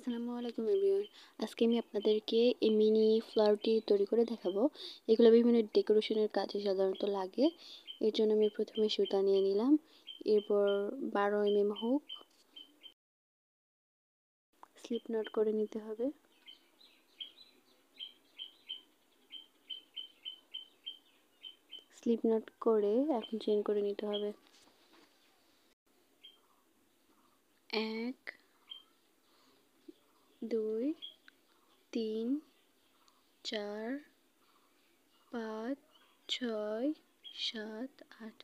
আসসালামু আলাইকুম এভরিওয়ান। আজকে আমি আপনাদেরকে এই মিনি ফ্লাওয়ারটি তৈরি করে দেখাবো। এগুলো বিভিন্ন ডেকোরেশনের কাজে সাধারণত লাগে। এর জন্য আমি প্রথমে সুতা নিয়ে নিলাম, এরপর 12 হুক স্লিপ নট করে নিতে হবে। স্লিপ নট করে এখন চেইন করে নিতে হবে। 1 2 3 4 5 6 7 8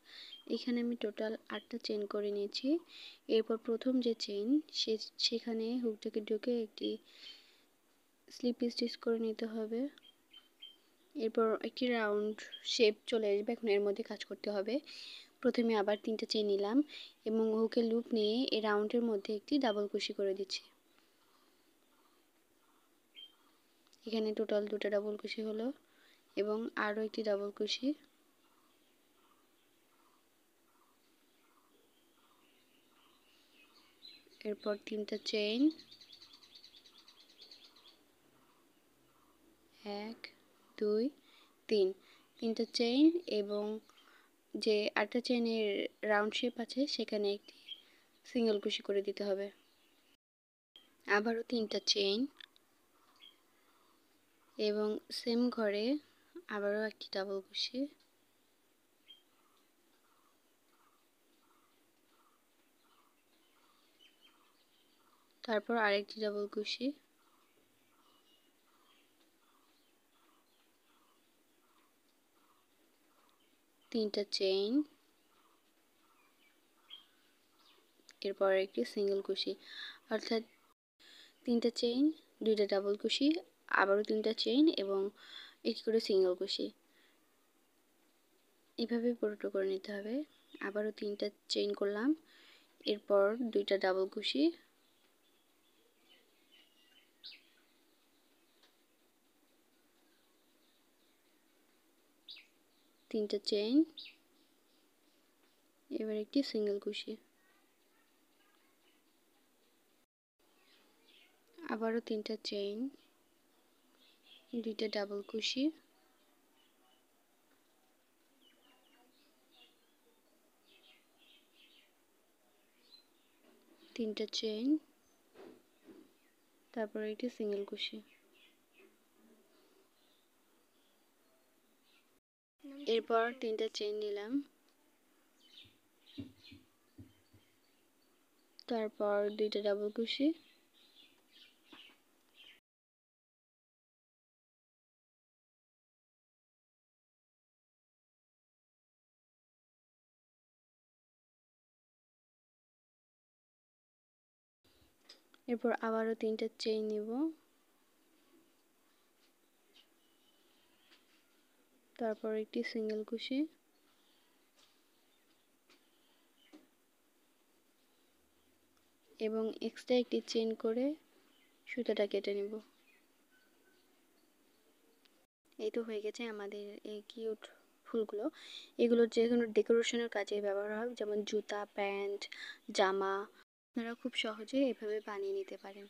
এখানে আমি টোটাল 8টা চেইন করে নিয়েছি। এরপর প্রথম যে চেইন সেখানে হুকটাকে ঢুকে একটি স্লিপ স্টিচ করে নিতে হবে। এরপর একটি রাউন্ড শেপ চলে আসবে। এখন এর মধ্যে কাজ করতে হবে। প্রথমে আবার 3টা চেইন নিলাম এবং হুকের লুপ নিয়ে এই রাউন্ডের মধ্যে একটি ডাবল কুশি করে দিচ্ছি। এখানে টোটাল 2টা ডাবল কুশি হলো এবং আরও একটি ডাবল কুশি। এরপর 3টা চেইন, 1 2 3, 3টা চেইন এবং যে 8টা চেইনের রাউন্ড শেপ আছে সেখানে একটি সিঙ্গেল কুশি করে দিতে হবে। আবারও 3টা চেইন এবং সেম ঘরে আবারও একটি ডাবল কুশি। তারপর আরেকটি ডাবল কুশি। তিনটা চেইন, এরপর একটি সিঙ্গেল কুশি, অর্থাৎ 3টা চেইন, 2টা ডাবল কুশি, আবারও 3টা চেইন এবং একটি করে সিঙ্গেল কুশি। এভাবে পুরোটা করে নিতে হবে। আবারও 3টা চেইন করলাম, এরপর 2টা ডাবল কুশি, তিনটা চেইন, এবার একটি সিঙ্গেল কুশি, আবারও 3টা চেইন, 2টা ডাবল কুশি, তিনটা চেইন, তারপর একটি সিঙ্গেল কুশি। এরপর 3টা চেইন নিলাম, তারপর 2টা ডাবল কুশি, এরপর আবারও 3টা চেইন নিব, তারপর একটি সিঙ্গেল কুশি, এবং এক্সট্রা একটি চেইন করে সুতাটা কেটে নিব। এই তো হয়ে গেছে আমাদের এই কিউট ফুলগুলো। এগুলো যে কোনো ডেকোরেশনের কাজে ব্যবহার হয়, যেমন জুতা, প্যান্ট, জামা। আপনারা খুব সহজে এভাবে বানিয়ে নিতে পারেন।